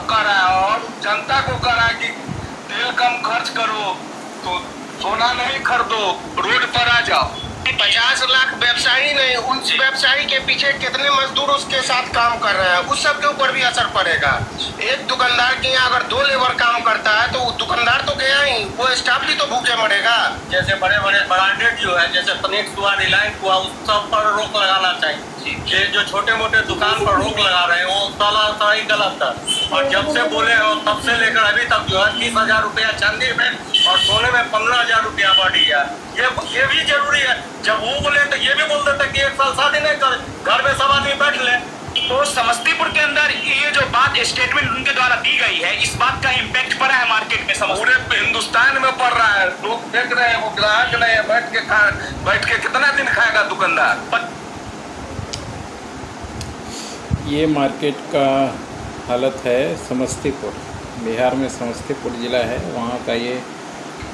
कह रहा है और जनता को कह रहा है कि तेल कम खर्च करो, तो सोना नहीं खरीदो, रोड पर आ जाओ। 50 लाख व्यवसायी नहीं, उस व्यवसायी के पीछे कितने मजदूर उसके साथ काम कर रहे हैं, उस सब के ऊपर भी असर पड़ेगा। एक दुकानदार के यहाँ अगर 2 लेबर काम करता है तो दुकानदार तो गया ही, वो स्टाफ भी तो भूखे मरेगा। जैसे बड़े बड़े ब्रांडेड जो है, जैसे फिनिक्स हुआ, रिलायंस हुआ, उस सब पर रोक लगाना चाहिए। ये जो छोटे मोटे दुकान पर रोक लगा रहे हैं वो साला ही गलत है। और जब से बोले हो तब से लेकर अभी तक जो है 30,000 रुपया चांदी में और सोने में 15,000 रुपया बढ़ी है। ये भी जरूरी है। जब वो बोले तो ये भी बोल देते कि 1 साल शादी नहीं करे, घर में सब आदमी बैठ ले। तो समस्तीपुर के अंदर ये जो बात स्टेटमेंट उनके द्वारा दी गई है, इस बात का इम्पैक्ट पड़ा है मार्केट में, पूरे हिंदुस्तान में पड़ रहा है। लोग देख रहे हैं, वो ग्राहक नहीं है, बैठ के कितना दिन खाएगा दुकानदार। ये मार्केट का हालत है समस्तीपुर, बिहार में समस्तीपुर ज़िला है। वहाँ का ये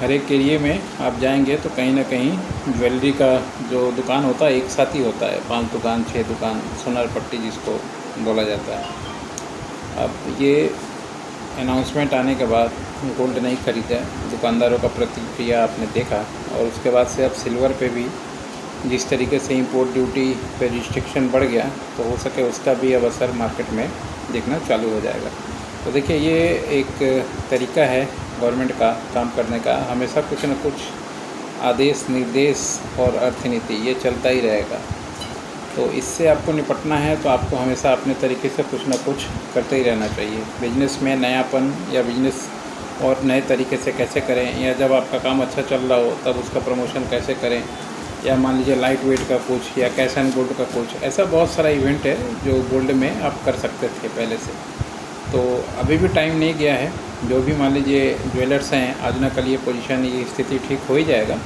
हर एक एरिए में आप जाएंगे तो कहीं ना कहीं ज्वेलरी का जो दुकान होता है एक साथ ही होता है, 5 दुकान 6 दुकान, सोनार पट्टी जिसको बोला जाता है। अब ये अनाउंसमेंट आने के बाद गोल्ड नहीं खरीदा, दुकानदारों का प्रतिक्रिया आपने देखा, और उसके बाद से अब सिल्वर पे भी जिस तरीके से इंपोर्ट ड्यूटी पे रिस्ट्रिक्शन बढ़ गया, तो हो सके उसका भी अब असर मार्केट में दिखना चालू हो जाएगा। तो देखिए, ये एक तरीका है गवर्नमेंट का काम करने का। हमेशा कुछ न कुछ आदेश निर्देश और अर्थनीति ये चलता ही रहेगा। तो इससे आपको निपटना है तो आपको हमेशा अपने तरीके से कुछ न कुछ करते ही रहना चाहिए। बिजनेस में नयापन या बिजनेस और नए तरीके से कैसे करें, या जब आपका काम अच्छा चल रहा हो तब उसका प्रमोशन कैसे करें, या मान लीजिए लाइट वेट का कुछ या कैश एंड गोल्ड का कुछ, ऐसा बहुत सारा इवेंट है जो गोल्ड में आप कर सकते थे पहले से। तो अभी भी टाइम नहीं गया है। जो भी मान लीजिए ज्वेलर्स हैं, आज ना कल ये पोजीशन, ये स्थिति ठीक हो ही जाएगा।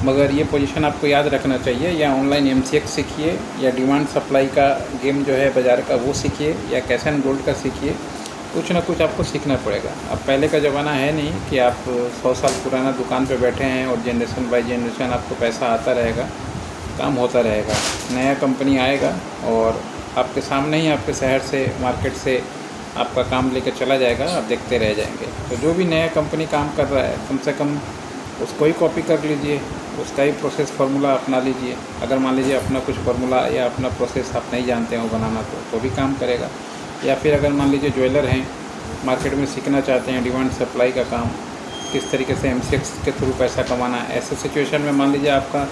मगर ये पोजीशन आपको याद रखना चाहिए, या ऑनलाइन MCX सीखिए, या डिमांड सप्लाई का गेम जो है बाज़ार का वो सीखिए, या कैश एंड गोल्ड का सीखिए। कुछ ना कुछ आपको सीखना पड़ेगा। अब पहले का ज़माना है नहीं कि आप 100 साल पुराना दुकान पे बैठे हैं और जनरेशन बाय जनरेशन आपको पैसा आता रहेगा, काम होता रहेगा। नया कंपनी आएगा और आपके सामने ही आपके शहर से, मार्केट से आपका काम लेकर चला जाएगा, आप देखते रह जाएंगे। तो जो भी नया कंपनी काम कर रहा है, कम से कम उसको ही कॉपी कर लीजिए, उसका ही प्रोसेस फार्मूला अपना लीजिए। अगर मान लीजिए अपना कुछ फार्मूला या अपना प्रोसेस आप नहीं जानते हो बनाना, तो भी काम करेगा। या फिर अगर मान लीजिए ज्वेलर हैं, मार्केट में सीखना चाहते हैं डिमांड सप्लाई का काम, किस तरीके से MCX के थ्रू पैसा कमाना है, ऐसे सिचुएशन में मान लीजिए आपका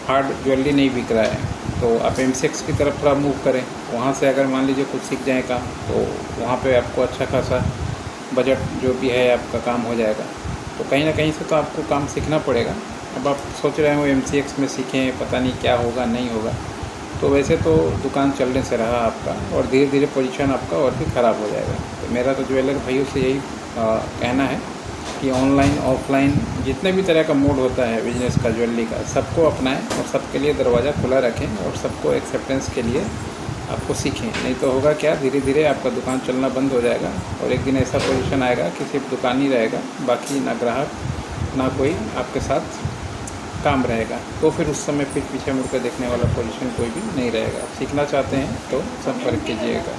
हार्ड ज्वेलरी नहीं बिक रहा है, तो आप MCX की तरफ थोड़ा मूव करें। वहाँ से अगर मान लीजिए कुछ सीख जाए काम, तो वहाँ पे आपको अच्छा खासा बजट जो भी है आपका काम हो जाएगा। तो कहीं ना कहीं से तो आपको काम सीखना पड़ेगा। अब आप सोच रहे हो MCX में सीखें, पता नहीं क्या होगा नहीं होगा, तो वैसे तो दुकान चलने से रहा आपका, और धीरे धीरे पोजीशन आपका और भी ख़राब हो जाएगा। तो मेरा तो ज्वेलर भाइयों से यही कहना है कि ऑनलाइन ऑफलाइन जितने भी तरह का मोड होता है बिजनेस का, ज्वेलरी का, सबको अपनाएं और सबके लिए दरवाज़ा खुला रखें और सबको एक्सेप्टेंस के लिए आपको सीखें। नहीं तो होगा क्या, धीरे धीरे आपका दुकान चलना बंद हो जाएगा और एक दिन ऐसा पोजीशन आएगा कि सिर्फ दुकान ही रहेगा, बाकी ना ग्राहक ना कोई आपके साथ काम रहेगा। तो फिर उस समय फिर पीछे मुड़ कर देखने वाला पोजीशन कोई भी नहीं रहेगा। सीखना चाहते हैं तो संपर्क कीजिएगा।